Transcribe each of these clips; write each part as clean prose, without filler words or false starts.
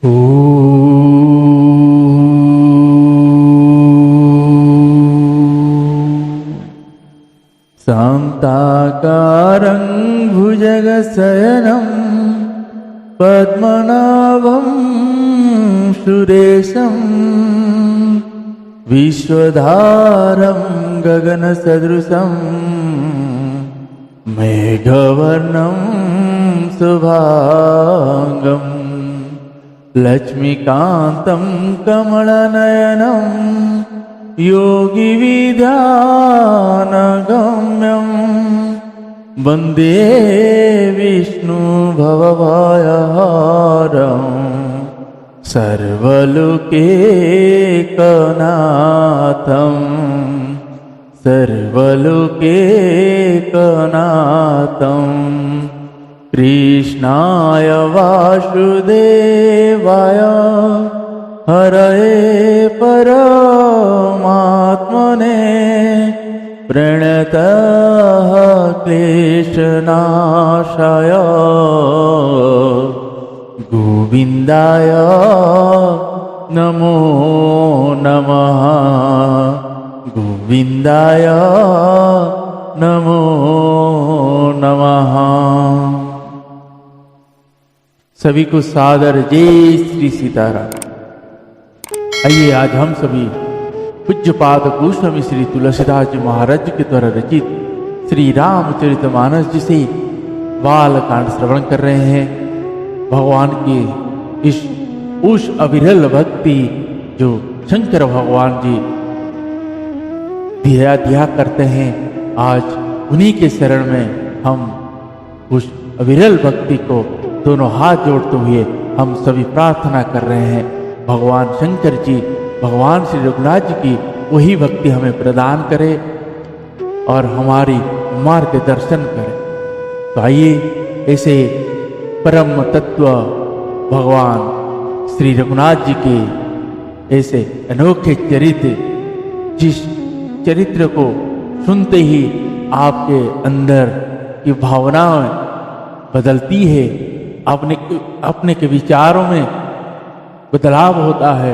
ॐ शान्ताकारं भुजगशयनं पद्मनाभं सुरेशं विश्वधारं गगनसदृशं मेघवर्णं शुभांगं लक्ष्मीकान्तं कमलनयनं योगिविद्यानगम्यं वन्दे विष्णु भवभयहरं सर्वलोकैकनाथं कृष्णाय वासुदेवाय हरये परमात्मने प्रणतः क्लेशनाशाय गोविन्दाय नमो नमः। गोविन्दाय नमो नमः। सभी को सादर जय श्री सीताराम। आइए आज हम सभी पूज्यपाद गोस्वामी श्री तुलसीदास जी महाराज के द्वारा रचित श्री रामचरितमानस जी से बालकांड श्रवण कर रहे हैं। भगवान की इस उस अविरल भक्ति जो शंकर भगवान जी दिया करते हैं, आज उन्हीं के शरण में हम उस अविरल भक्ति को दोनों हाथ जोड़ते हुए हम सभी प्रार्थना कर रहे हैं। भगवान शंकर जी, भगवान श्री रघुनाथ जी की वही भक्ति हमें प्रदान करे और हमारी मार्गदर्शन करे। तो आइए ऐसे परम तत्व भगवान श्री रघुनाथ जी के ऐसे अनोखे चरित्र, जिस चरित्र को सुनते ही आपके अंदर की भावनाएं बदलती है, अपने के विचारों में बदलाव होता है।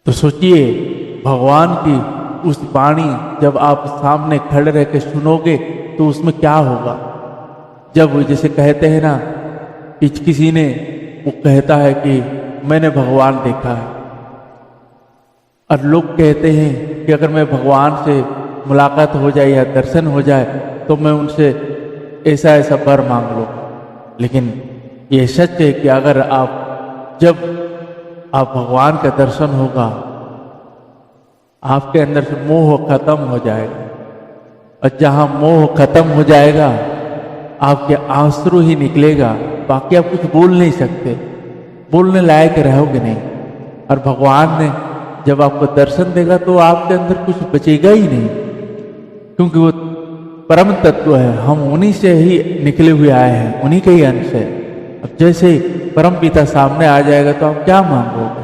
तो सोचिए, भगवान की उस वाणी जब आप सामने खड़े रह के सुनोगे तो उसमें क्या होगा। जब जैसे कहते हैं ना कि किसी ने वो कहता है कि मैंने भगवान देखा है, और लोग कहते हैं कि अगर मैं भगवान से मुलाकात हो जाए या दर्शन हो जाए तो मैं उनसे ऐसा ऐसा वर मांग लूँ। लेकिन ये सच है कि अगर जब आप भगवान का दर्शन होगा, आपके अंदर से मोह खत्म हो जाएगा, और जहाँ मोह खत्म हो जाएगा आपके आंसू ही निकलेगा, बाकी आप कुछ बोल नहीं सकते, बोलने लायक रहोगे नहीं। और भगवान ने जब आपको दर्शन देगा तो आपके अंदर कुछ बचेगा ही नहीं, क्योंकि वो परम तत्व है। हम उन्हीं से ही निकले हुए आए हैं, उन्हीं के ही अंश है। अब जैसे परम पिता सामने आ जाएगा तो आप क्या मांगोगे,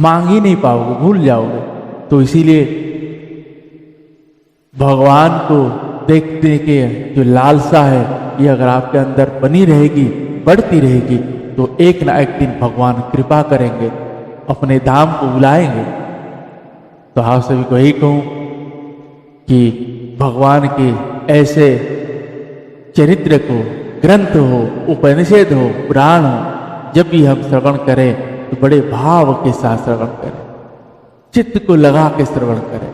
मांग ही नहीं पाओगे, भूल जाओगे। तो इसीलिए भगवान को देखने के जो लालसा है, ये अगर आपके अंदर बनी रहेगी, बढ़ती रहेगी, तो एक ना एक दिन भगवान कृपा करेंगे, अपने धाम को बुलाएंगे। तो आप सभी को यही कहूं कि भगवान के ऐसे चरित्र को, ग्रंथ हो, उपनिषद हो, पुराण हो, जब भी हम श्रवण करें तो बड़े भाव के साथ श्रवण करें, चित्त को लगा के श्रवण करें,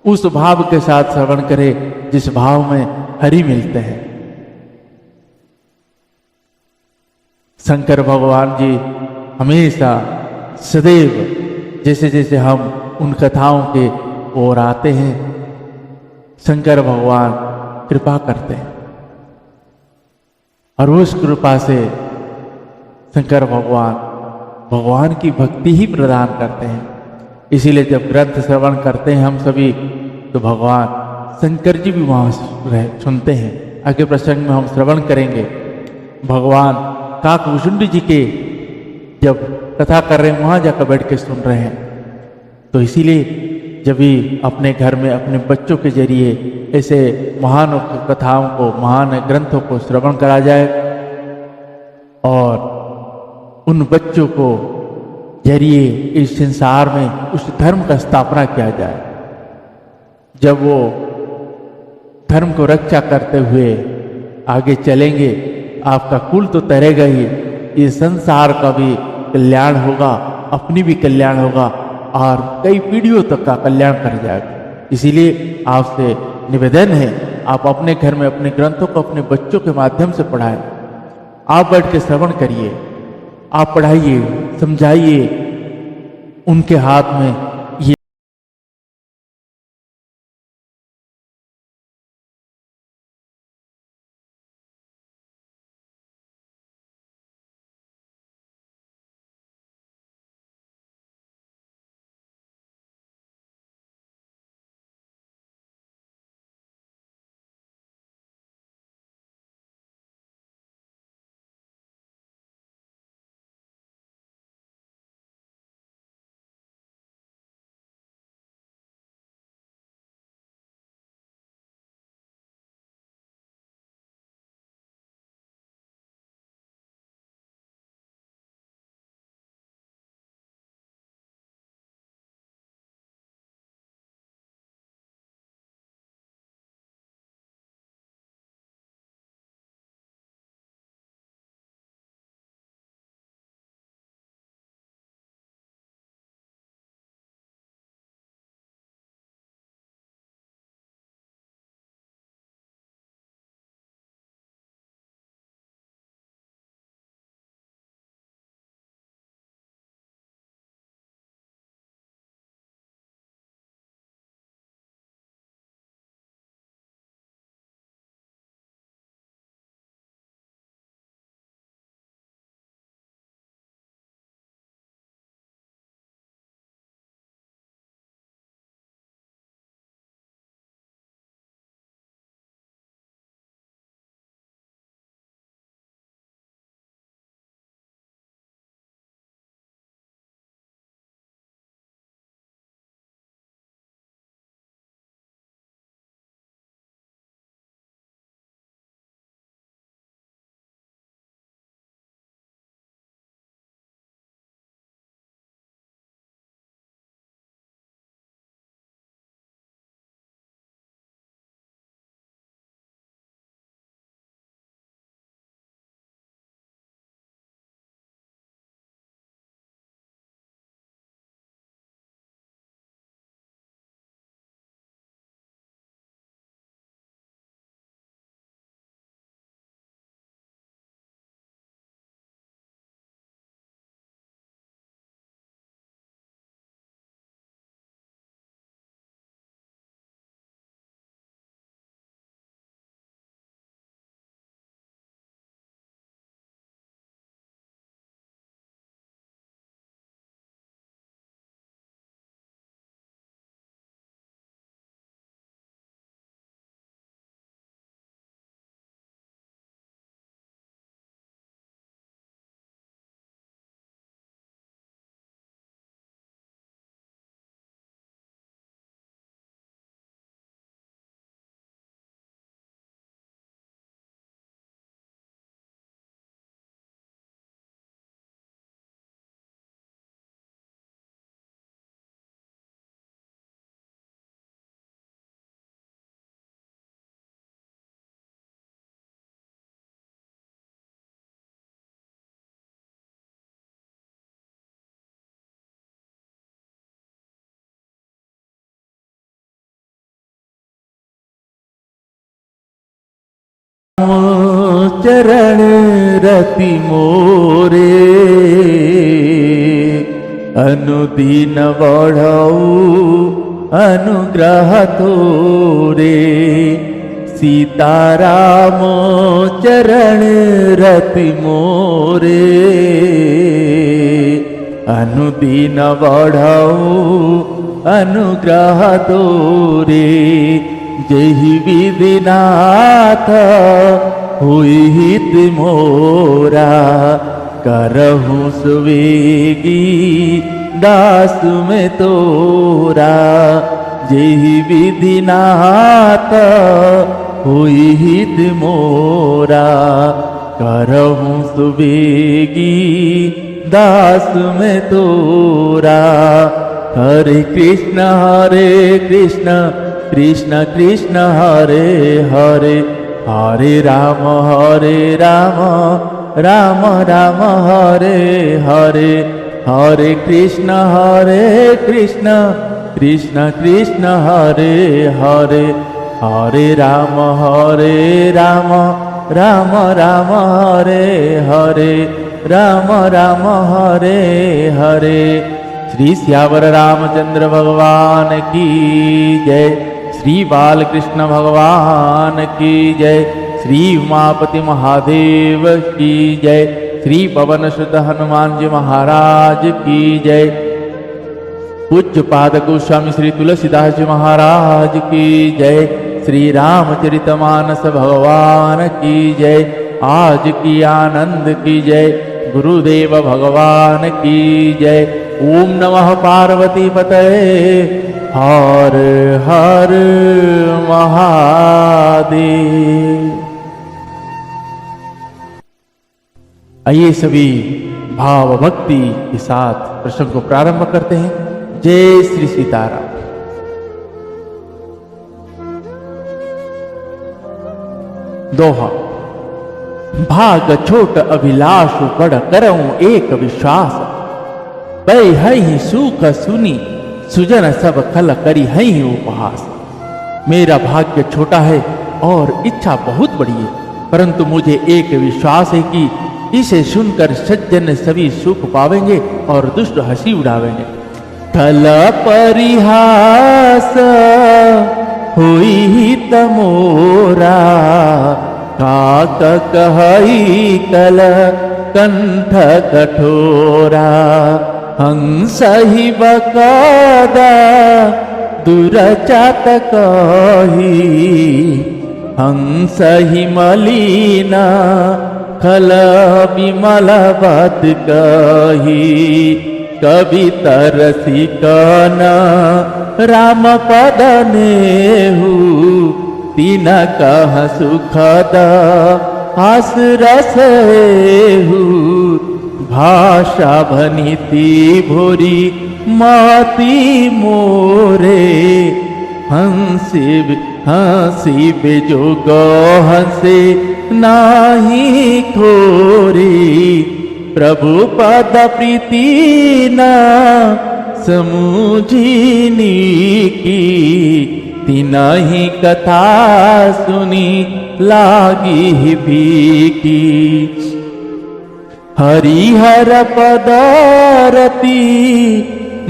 उस भाव के साथ श्रवण करें जिस भाव में हरि मिलते हैं। शंकर भगवान जी हमेशा सदैव जैसे जैसे हम उन कथाओं के ओर आते हैं, शंकर भगवान कृपा करते हैं, और उस कृपा से शंकर भगवान की भक्ति ही प्रदान करते हैं। इसीलिए जब ग्रंथ श्रवण करते हैं हम सभी, तो भगवान शंकर जी भी वहाँ सुनते हैं। आगे प्रसंग में हम श्रवण करेंगे, भगवान काकभूषुंड जी के जब कथा कर रहे हैं वहाँ जाकर बैठ के सुन रहे हैं। तो इसीलिए जब भी अपने घर में अपने बच्चों के जरिए ऐसे महान कथाओं को, महान ग्रंथों को श्रवण करा जाए और उन बच्चों को जरिए इस संसार में उस धर्म का स्थापना किया जाए। जब वो धर्म को रक्षा करते हुए आगे चलेंगे, आपका कुल तो तरेगा ही, इस संसार का भी कल्याण होगा, अपनी भी कल्याण होगा और कई पीढ़ियों तक का कल्याण कर जाएगा। इसीलिए आपसे निवेदन है, आप अपने घर में अपने ग्रंथों को अपने बच्चों के माध्यम से पढ़ाएं। आप बैठ के श्रवण करिए, आप पढ़ाइए, समझाइए, उनके हाथ में ये चरण रति मोरे अनुदीन बढ़ाऊ अनुग्रह तोरे। सीताराम चरण रति मोरे अनुदीन बढ़ाऊ अनुग्रह तोरे। जहि विधिनाथ हुई हित मोरा करहूँ सुवेगी दास में तोरा। जहि विधिनाथ हुई हित मोरा करहूँ सुवेगी दास में तोरा। हरे कृष्ण कृष्ण कृष्ण हरे हरे, हरे राम राम राम हरे हरे, हरे कृष्ण कृष्ण कृष्ण हरे हरे, हरे राम राम राम हरे हरे, राम राम हरे हरे। श्री श्यावर रामचंद्र भगवान की जय, श्री बालकृष्ण भगवान की जय, श्री उमापति महादेव की जय, श्री पवन सुत हनुमान जी महाराज की जय, पूज्य पाद गोस्वामी श्री तुलसीदास जी महाराज की जय, श्री रामचरितमानस भगवान की जय, आज की आनंद की जय, गुरुदेव भगवान की जय। ओम नमः पार्वती पतये, हर हर महादेव। आइए सभी भाव भक्ति के साथ प्रसंग को प्रारंभ करते हैं। जय श्री सीताराम। दोहा। भाग छोट अभिलाष बड़ करऊं एक विश्वास, पै है सुख सुनी सुजन सब खल करी है उपहास। मेरा भाग्य छोटा है और इच्छा बहुत बड़ी है, परंतु मुझे एक विश्वास है कि इसे सुनकर सज्जन सभी सुख पावेंगे और दुष्ट हंसी उड़ावेंगे। खल परिहास हुई तमोरा, काक कहई कल कंठ कठोरा। हंस ही बकादा दुरचात कही, हंस ही मलिना खल विमल बात कही। कवि तरसी कना राम पद नेहु, तीन कह सुखद हास रस हेहु। भाषा भनीति भोरी माती मोरे, हंसी बेजोग हंसे नाही खोरी। प्रभु पद प्रीति न समुझिनी की, तिनहि कथा सुनी लागी भीकी। हरिहर पदारती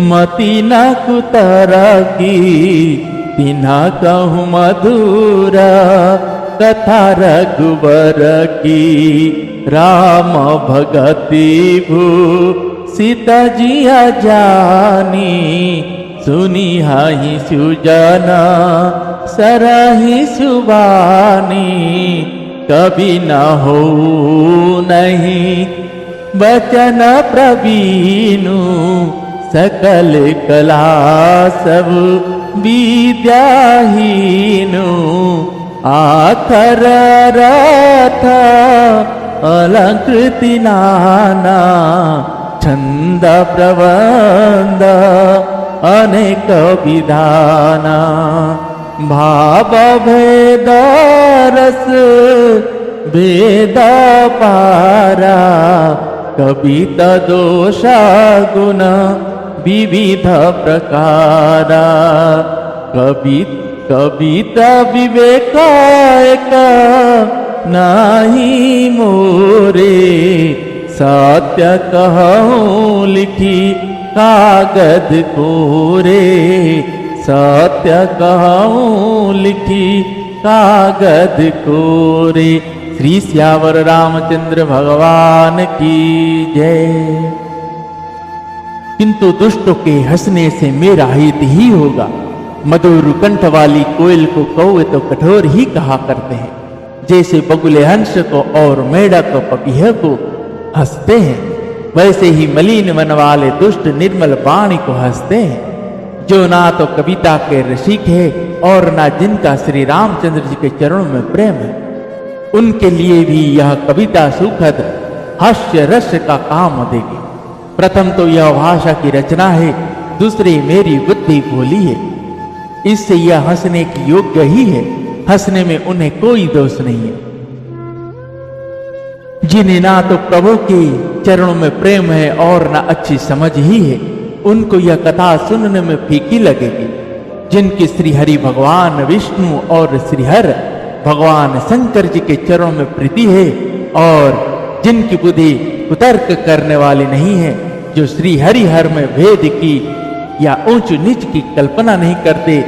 मति न कुतरकी, तिन्हा कहूँ मधुर कथा रघुबर की। राम भगति भू सीता जिया जानी, सुनी हाहि सुजना सरहि सुबानी। कभी न हो नहीं बचन प्रवीणु, सकल कला सब विद्याहीनु। आखर रथ अलंकृति नाना, छंद प्रबंध अनेक विधाना। भाव भेद रस भेद पारा, कविता दोषा गुण विविध प्रकारा। कविता विवेक एक नाही मोरे, सत्य कहूँ लिखी कागद कोरे। सत्य कहूँ लिखी कागद कोरे। श्री श्यावर रामचंद्र भगवान की जय। किंतु दुष्टों के हंसने से मेरा हित ही होगा। मधुर कंठ वाली कोयल को कौवे तो कठोर ही कहा करते हैं, जैसे बगुले हंस को और मेढक पपीह को हंसते हैं, वैसे ही मलिन मन वाले दुष्ट निर्मल वाणी को हंसते हैं। जो ना तो कविता के रसिक है और ना जिनका श्री रामचंद्र जी के चरणों में प्रेम है, उनके लिए भी यह कविता सुखद हास्य रस का काम देगी। प्रथम तो यह भाषा की रचना है, दूसरी मेरी बुद्धि भोली है। इससे यह हंसने की योग्य ही है, हंसने में उन्हें कोई दोष नहीं है। जिन्हें ना तो प्रभु के चरणों में प्रेम है और ना अच्छी समझ ही है, उनको यह कथा सुनने में फीकी लगेगी। जिनकी श्री हरि भगवान विष्णु और श्री हर भगवान शंकर जी के चरणों में प्रीति है और जिनकी बुद्धि कुतर्क करने वाली नहीं है, जो श्री हरि हर में भेद की या ऊंच नीच की कल्पना नहीं करते,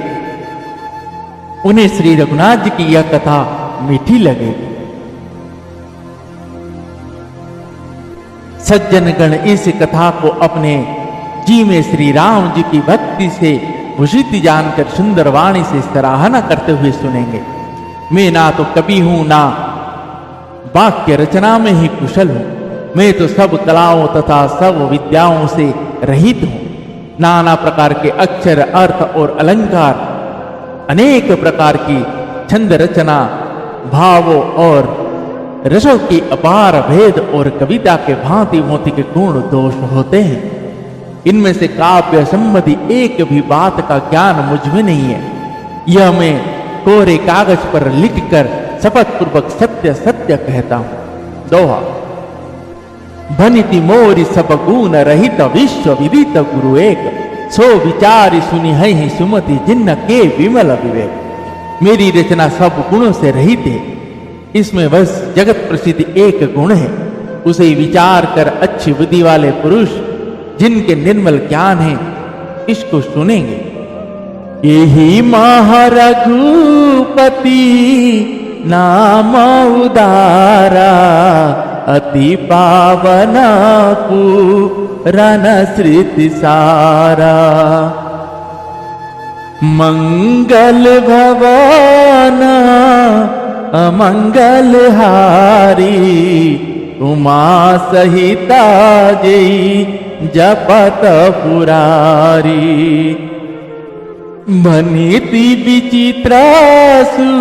उन्हें श्री रघुनाथ जी की यह कथा मीठी लगेगी। सज्जन गण इस कथा को अपने जी में श्री राम जी की भक्ति से भूषित जानकर सुंदर वाणी से सराहना करते हुए सुनेंगे। मैं ना तो कवि हूं, ना वाक्य रचना में ही कुशल हूं। मैं तो सब कलाओं तथा सब विद्याओं से रहित हूं। नाना प्रकार के अक्षर, अर्थ और अलंकार, अनेक प्रकार की छंद रचना, भावों और रसों की अपार भेद और कविता के भांति भांति के गुण दोष होते हैं। इनमें से काव्य संबंधी एक भी बात का ज्ञान मुझ में नहीं है। यह मैं कोरे कागज पर लिखकर शपथ पूर्वक सत्य सत्य कहता हूं। दोहा। भनिति मोरी सब गुण रहित विश्व विदित गुरु एक, सो विचारी सुनि है सुमति जिन्न के विमल विवेक। मेरी रचना सब गुणों से रहित है। इसमें बस जगत प्रसिद्ध एक गुण है। उसे विचार कर अच्छी बुद्धि वाले पुरुष जिनके निर्मल ज्ञान है, इसको सुनेंगे। यही महारघुपति नाम उदारा, अति पावन पुराण श्रुति सारा। मंगल भवन अमंगल हारी, उमा सहिता जय जपत पुरारी। भनिति विचित्रासु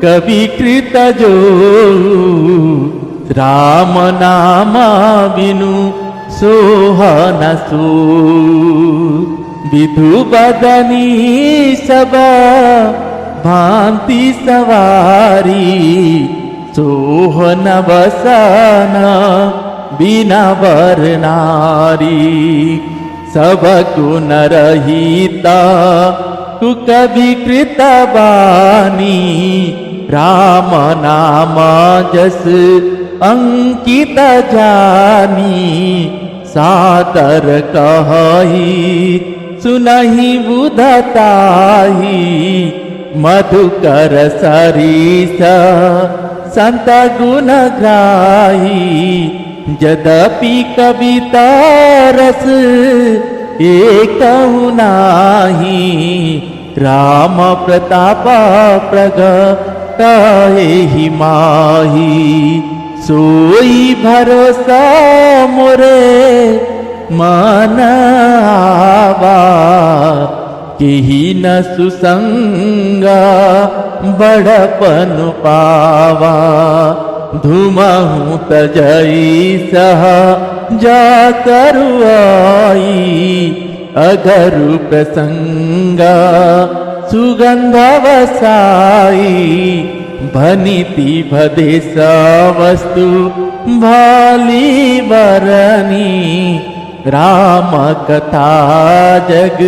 कवि कृत जो, राम नाम बिनु सोहन सो। विधु बदनी सब भांति सवारी, सोहन बसन बिना वर नारी। सब गुण रहिता तु कवि कृत बानी, राम नाम जस अंकित जानी। सादर कहि सुनहि बुधताही, मधुकर सरीस संत गुण ग्राही। यद्यपि कविता रस एकहु नाही, राम प्रताप प्रगटाहि माही। सोई भरोसा मोरे मन आवा, केहि न सुसंगा बड़पन पावा। धूमहु तजई सह जा करुआई, अगरु प्रसंगा सुगंध वसाई। भनिति भदेश वस्तु भाली बरनी, राम कथा जग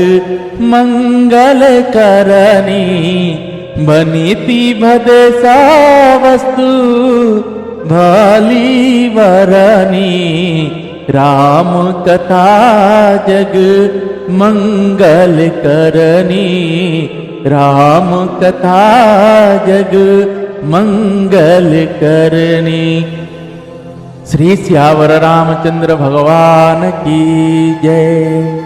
मंगल करनी। भनिति भदेश वस्तु भाली बरनी, राम कथा जग मंगल करनी। राम कथा जग मंगल करनी। श्री सियावर रामचंद्र भगवान की जय।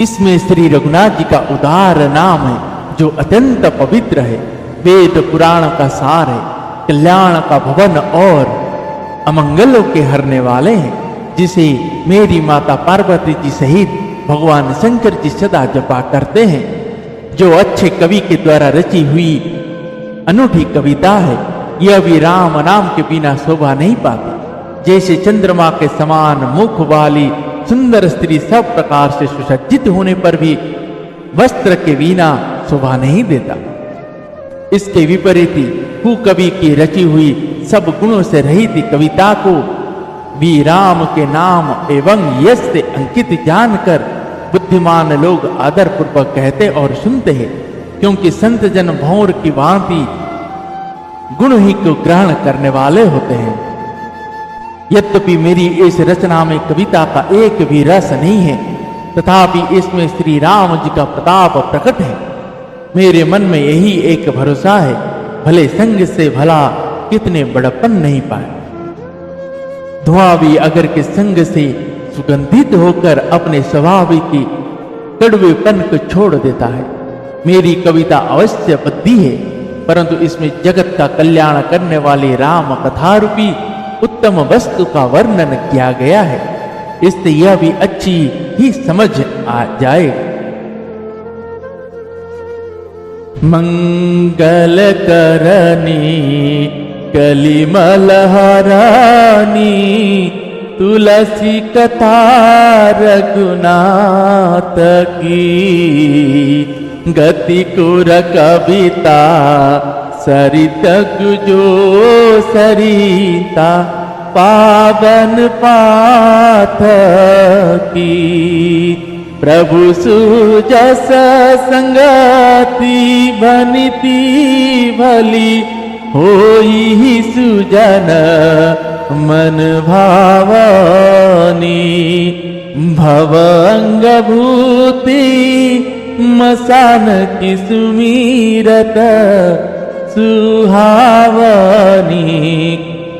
इसमें श्री रघुनाथ जी का उदार नाम है, जो अत्यंत पवित्र है, वेद पुराण का सार है, कल्याण का भवन और अमंगलों के हरने वाले हैं, जिसे मेरी माता पार्वती जी सहित भगवान शंकर जी सदा जपा करते हैं। जो अच्छे कवि के द्वारा रची हुई अनूठी कविता है, यह भी राम नाम के बिना शोभा नहीं पाती। जैसे चंद्रमा के समान मुख वाली सुंदर स्त्री सब प्रकार से सुसज्जित होने पर भी वस्त्र के बिना शोभा नहीं देता, इसके विपरीत कवि की रची हुई सब गुणों से रहित कविता को भी राम के नाम एवं यश से अंकित जानकर बुद्धिमान लोग आदर पूर्वक कहते और सुनते हैं, क्योंकि संत जन भौर की भांति गुण ही को ग्रहण करने वाले होते हैं। यद्यपि मेरी इस रचना में कविता का एक भी रस नहीं है, तथापि इसमें श्री राम जी का प्रताप प्रकट है। मेरे मन में यही एक भरोसा है, भले संग से भला कितने बड़प्पन नहीं पाए। धुआं भी अगर के संग से सुगंधित होकर अपने स्वाभाविक कड़वेपन को छोड़ देता है। मेरी कविता अवश्य बद्धी है, परंतु इसमें जगत का कल्याण करने वाली राम कथा रूपी उत्तम वस्तु का वर्णन किया गया है, इससे यह भी अच्छी ही समझ आ जाए। मंगल करनी कलिमल हरानी तुलसी कथा रघुनाथ की, गति कुर कविता सरित गुजो सरिता पावन पाथ की, प्रभु सुजस संगति भनिति भली होई सुजन मन भावनी, भवंग भूति मसान की सुमीरत सुहावनी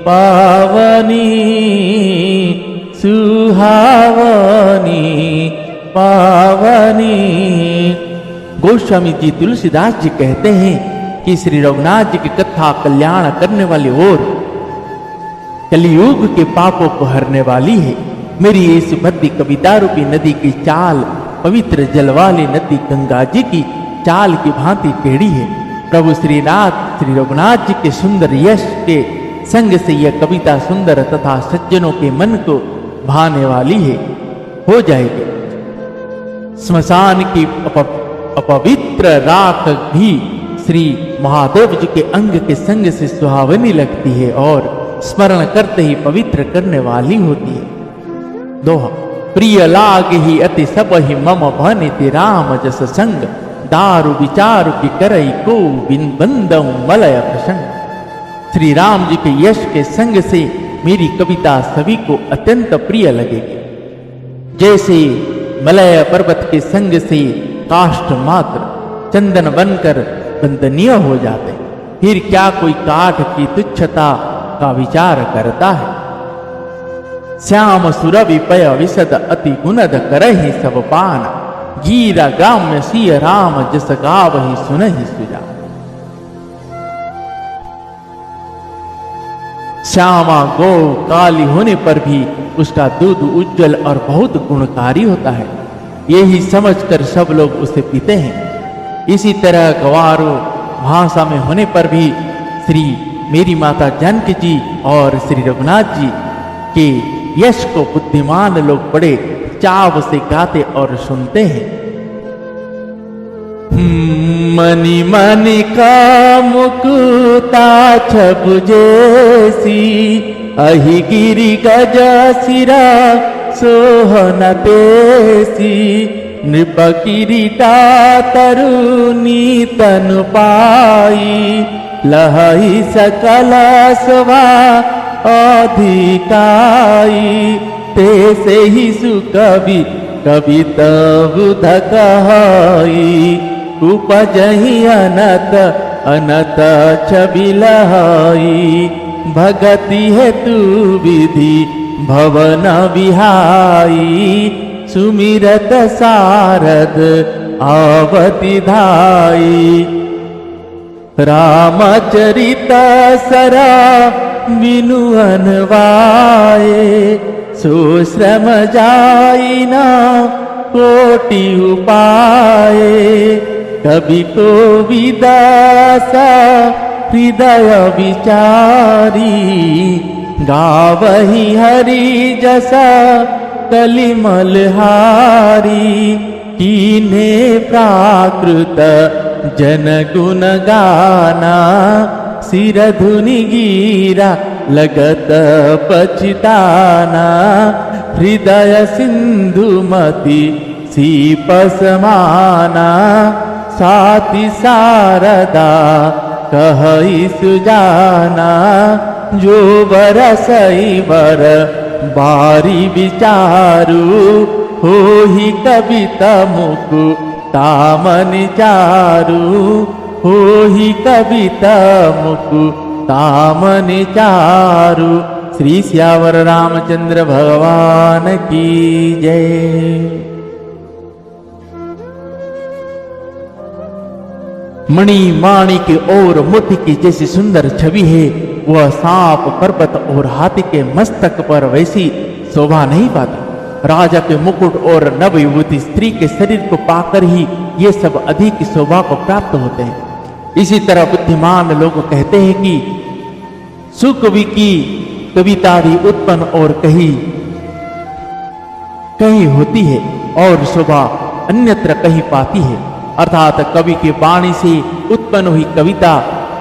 पावनी सुहावनी पावनी। गोस्वामी जी तुलसीदास जी कहते हैं कि श्री रघुनाथ जी की कथा कल्याण करने वाली और कलियुग के पापों को हरने वाली है। मेरी इस भक्ति कविता रूपी नदी की चाल पवित्र जल वाली नदी गंगा जी की चाल की भांति टेढ़ी है। प्रभु श्रीनाथ श्री रघुनाथ जी के सुंदर यश के संग से यह कविता सुंदर तथा सज्जनों के मन को भाने वाली है, हो जाएगी। स्मशान की अपवित्र राख भी श्री महादेव जी के अंग के संग से सुहावनी लगती है और स्मरण करते ही पवित्र करने वाली होती है। दोहा, प्रिय लाग ही अति सब ही मम भनिति राम जस संग, दारु विचारु की करई को बिन बंदऊ मलय प्रसंग। श्री राम जी के यश के संग से मेरी कविता सभी को अत्यंत प्रिय लगेगी। जैसे मलय पर्वत के संग से काष्ठ मात्र चंदन बनकर वंदनीय हो जाते, फिर क्या कोई काठ की तुच्छता का विचार करता है। श्याम सुरभि पय विशद अति गुणद करहि सब पान, गीरा ग्राम्य सिय राम जस गावहि सुनहि सुजा। श्यामा गौ काली होने पर भी उसका दूध उज्जवल और बहुत गुणकारी होता है, यही समझकर सब लोग उसे पीते हैं। इसी तरह गवारो भाषा में होने पर भी श्री मेरी माता जानकी जी और श्री रघुनाथ जी के यश को बुद्धिमान लोग बड़े चाव से गाते और सुनते हैं। मणि मणि का मुकुता छब जैसी, अहि गिरि गज सिरा सोहन तेसी, नृप किरीटा तरुणी तनु पाई, लहई सकल शोभा अधिकाई, तेसे ही सुकवि कविता बुध कहाई, उपजहि अनत अनत छवि लहाई, भगति हेतु विधि भवन विहाई, सुमिरत सारद आवति धाई, रामचरित सरा बिनु अनवाए, सुश्रम जाई ना कोटि उपाय, कवि को विदासा हृदय विचारी, गावही हरि जसा कलिमलहारी, कीन्हे प्राकृत जन गुण गाना, सिर धुनि गिरा लगत पछताना, हृदय सिंधुमती सीप समाना, साति शारदा कहई सुजाना, जो बरसई बर बारी विचारू, होहि कविता मुकु तामन चारू, होहि कविता मुकु तामन चारू। श्री सियावर रामचंद्र भगवान की जय। मणि माणिक और मोती की जैसी सुंदर छवि है, वह सांप पर्वत और हाथी के मस्तक पर वैसी शोभा नहीं पाती। राजा के मुकुट और नवयुवती स्त्री के शरीर को पाकर ही ये सब अधिक शोभा को प्राप्त होते हैं। इसी तरह बुद्धिमान लोग कहते हैं कि सुकवि की कविता भी उत्पन्न और कहीं कहीं होती है और शोभा अन्यत्र कहीं पाती है। अर्थात कवि की वाणी से उत्पन्न हुई कविता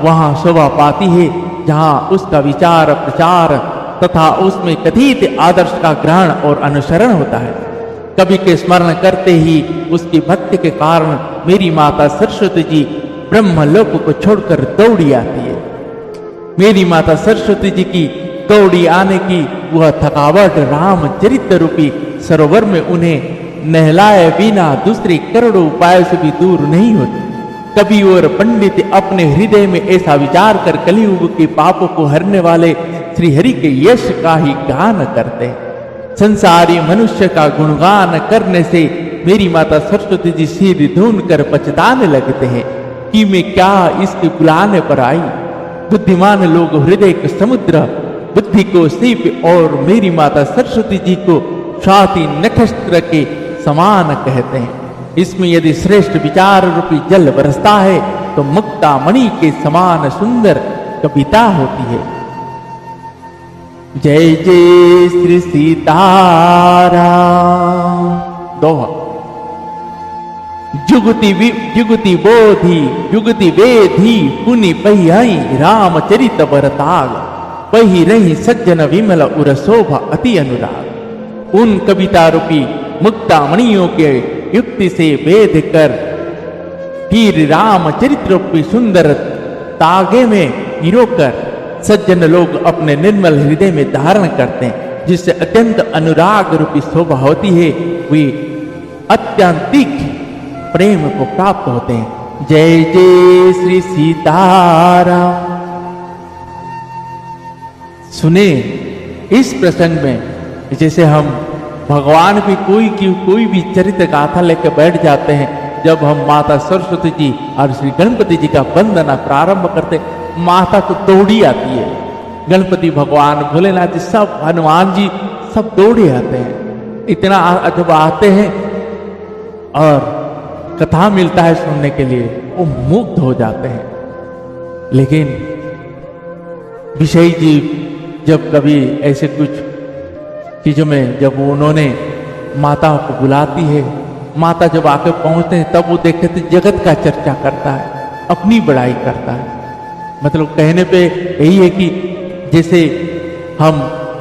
वहां शोभा पाती है जहां उसका विचार प्रचार तथा उसमें कथित आदर्श का ग्रहण और अनुसरण होता है। कवि के स्मरण करते ही उसकी भक्ति के कारण मेरी माता सरस्वती जी ब्रह्मलोक को छोड़कर दौड़ी आती है। मेरी माता सरस्वती जी की दौड़ी आने की वह थकावट रामचरित्र रूपी सरोवर में उन्हें नहलाए बिना दूसरे करोड़ों उपायों से भी दूर नहीं होती। कवि और पंडित अपने हृदय में ऐसा विचार कर कलियुग के पापों को हरने वाले श्री हरि के यश का ही गान करते हैं। संसारी मनुष्य का गुणगान करने से मेरी माता सरस्वती जी सिर धून कर पछताने लगते हैं कि मैं क्या इसके बुलाने पर आई। बुद्धिमान लोग हृदय के समुद्र बुद्धि को सीप और मेरी माता सरस्वती जी को स्वाति नक्षत्र के समान कहते हैं। इसमें यदि श्रेष्ठ विचार रूपी जल बरसता है तो मुक्ता मणि के समान सुंदर कविता होती है। जय जय श्री सीताराम। दोहा। जुगति बोधि जुगति वेधी, पुनि पहियाई रामचरित बरताग, पही रही सज्जन विमल उर शोभा अति अनुराग। उन कविता रूपी मुक्ता मणियों के युक्ति से वेद कर फिर रामचरित्र रूपी सुंदर तागे में पिरोकर सज्जन लोग अपने निर्मल हृदय में धारण करते हैं, जिससे अत्यंत अनुराग रूपी शोभा होती है। वे अत्यंतिक प्रेम को प्राप्त होते हैं। जय जय श्री सीताराम। सुने इस प्रसंग में जैसे हम भगवान की कोई भी चरित्र गाथा लेकर बैठ जाते हैं, जब हम माता सरस्वती जी और श्री गणपति जी का वंदना प्रारंभ करते, माता तो दौड़ी आती है। गणपति भगवान भोलेनाथ जी सब हनुमान जी सब दौड़े आते हैं। इतना जब आते हैं और कथा मिलता है सुनने के लिए, वो मुग्ध हो जाते हैं। लेकिन विषय जी जब कभी ऐसे कुछ चीजों में जब उन्होंने माता को बुलाती है, माता जब आकर पहुंचते हैं तब वो देखते थे जगत का चर्चा करता है, अपनी बड़ाई करता है। मतलब कहने पे यही है कि जैसे हम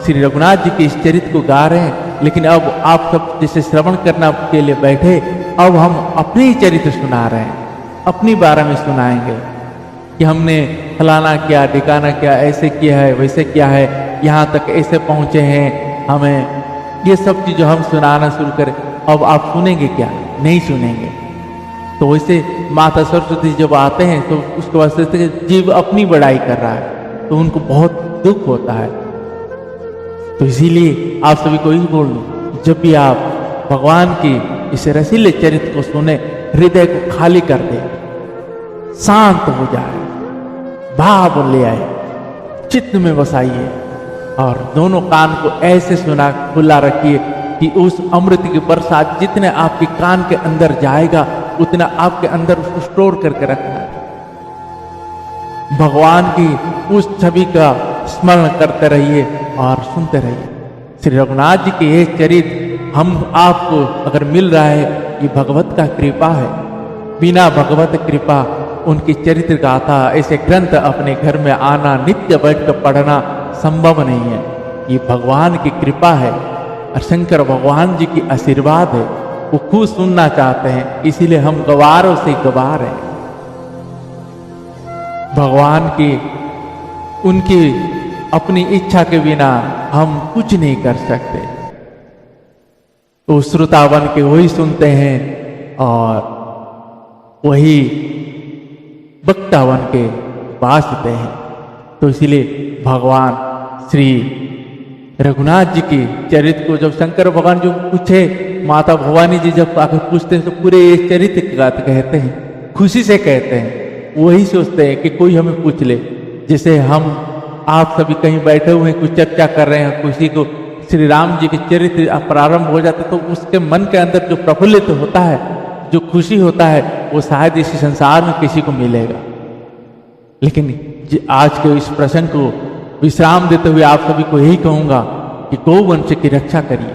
श्री रघुनाथ जी के इस चरित्र को गा रहे हैं, लेकिन अब आप सब जैसे श्रवण करना के लिए बैठे, अब हम अपने ही चरित्र सुना रहे हैं, अपनी बारे में सुनाएंगे कि हमने फलाना किया ठिकाना किया, ऐसे किया है वैसे किया है, यहाँ तक ऐसे पहुँचे हैं, हमें ये सब चीज़ें हम सुनाना शुरू करें। अब आप सुनेंगे क्या? नहीं सुनेंगे। तो वैसे माता सरस्वती जब आते हैं तो उसके बाद सोचते हैं जीव अपनी बड़ाई कर रहा है, तो उनको बहुत दुख होता है। तो इसीलिए आप सभी को यही बोल दूं, जब भी आप भगवान की इस रसीले चरित्र को सुने, हृदय को खाली कर दे, शांत हो जाए, भाव ले आए, चित्त में बसाइए और दोनों कान को ऐसे सुना खुला रखिए कि उस अमृत की बरसात जितने आपके कान के अंदर जाएगा उतना आपके अंदर उसको स्टोर करके रखना है। भगवान की उस छवि का स्मरण करते रहिए और सुनते रहिए। श्री रघुनाथ जी के ये चरित्र हम आपको अगर मिल रहा है, ये भगवत का कृपा है। बिना भगवत कृपा उनकी चरित्र गाथा ऐसे ग्रंथ अपने घर में आना, नित्य बैठकर पढ़ना संभव नहीं है। ये भगवान की कृपा है और शंकर भगवान जी की आशीर्वाद है। वो खुद सुनना चाहते हैं, इसीलिए हम गवारों से गवार हैं। भगवान की उनकी अपनी इच्छा के बिना हम कुछ नहीं कर सकते। तो श्रोता बन के वही सुनते हैं और वही वक्ता बन के बासते हैं। तो इसीलिए भगवान श्री रघुनाथ जी की चरित्र को जब शंकर भगवान जो पूछे, माता भवानी जी जब आकर पूछते हैं तो पूरे ये चरित्र की बात कहते हैं, खुशी से कहते हैं। वही सोचते हैं कि कोई हमें पूछ ले, जैसे हम आप सभी कहीं बैठे हुए हैं, कुछ चर्चा कर रहे हैं, किसी को श्री राम जी के चरित्र प्रारंभ हो जाते तो उसके मन के अंदर जो प्रफुल्लित होता है, जो खुशी होता है, वो शायद इस संसार में किसी को मिलेगा। लेकिन आज के इस प्रसंग को विश्राम देते हुए आप सभी को यही कहूंगा कि गौवंश की रक्षा करिए।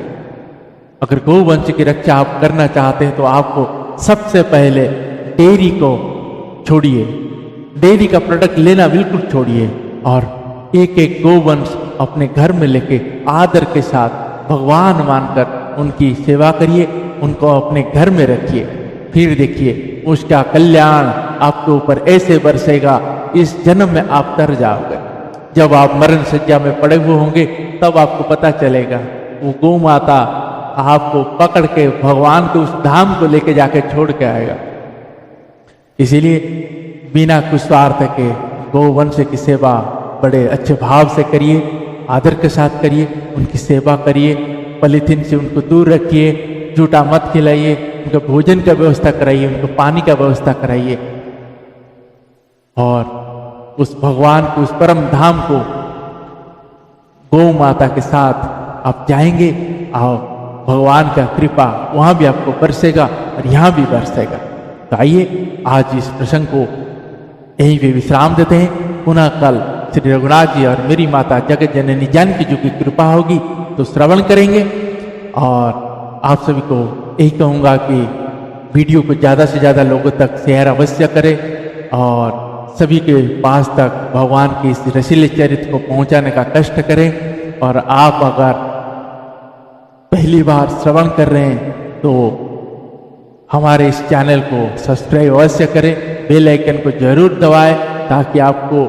अगर गौवंश की रक्षा आप करना चाहते हैं तो आपको सबसे पहले डेयरी को छोड़िए, डेयरी का प्रोडक्ट लेना बिल्कुल छोड़िए और एक एक गौवंश अपने घर में लेके आदर के साथ भगवान मानकर उनकी सेवा करिए, उनको अपने घर में रखिए। फिर देखिए उसका कल्याण आपके ऊपर ऐसे बरसेगा, इस जन्म में आप तर जाओगे। जब आप मरण सज्जा में पड़े हुए होंगे तब आपको पता चलेगा, वो गौ माता आपको पकड़ के भगवान के उस धाम को लेके जाके छोड़ के आएगा। इसीलिए बिना कुछ स्वार्थ के गौवंश की सेवा बड़े अच्छे भाव से करिए, आदर के साथ करिए, उनकी सेवा करिए, पॉलीथीन से उनको दूर रखिए, जूठा मत खिलाइए, उनके भोजन का व्यवस्था कराइए, उनको पानी का व्यवस्था कराइए और उस भगवान को, उस परम धाम को गौ माता के साथ आप जाएंगे और भगवान का कृपा वहां भी आपको बरसेगा और यहां भी बरसेगा। तो आइए आज इस प्रसंग को यहीं पे विश्राम देते हैं। पुनः कल श्री रघुनाथ जी और मेरी माता जगत जननी जानकी जी की कृपा होगी तो श्रवण करेंगे। और आप सभी को यही कहूँगा कि वीडियो को ज़्यादा से ज़्यादा लोगों तक शेयर अवश्य करें और सभी के पास तक भगवान की इस रसीले चरित्र को पहुंचाने का कष्ट करें। और आप अगर पहली बार श्रवण कर रहे हैं तो हमारे इस चैनल को सब्सक्राइब अवश्य करें, बेल आइकन को जरूर दबाएं ताकि आपको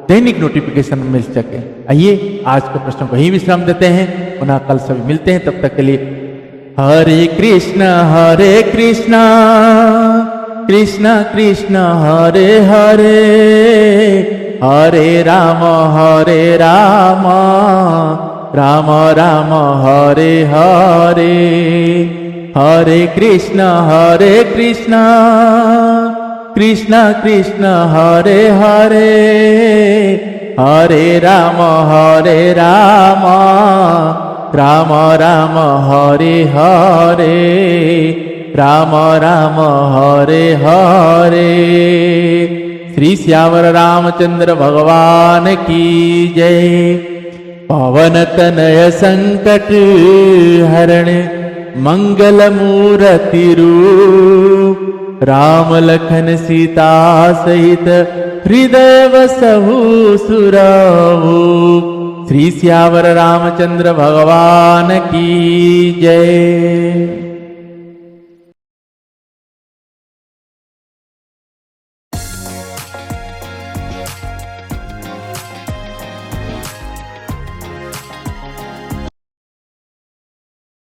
दैनिक नोटिफिकेशन मिल सके। आइए आज के प्रश्न को ही विश्राम देते हैं, पुनः कल सभी मिलते हैं। तब तक के लिए हरे कृष्ण कृष्ण कृष्ण हरे हरे, हरे राम राम राम हरे हरे, हरे कृष्ण कृष्ण कृष्ण हरे हरे, हरे राम राम राम हरे हरे, राम राम हरे हरे। श्री श्यावर रामचंद्र भगवान की जय। पवन तनय संकट हरण मंगल मूर्ति रूप, राम लखन सीता सहित हृदय वसहु सुरभूप। श्री श्यावर रामचंद्र भगवान की जय।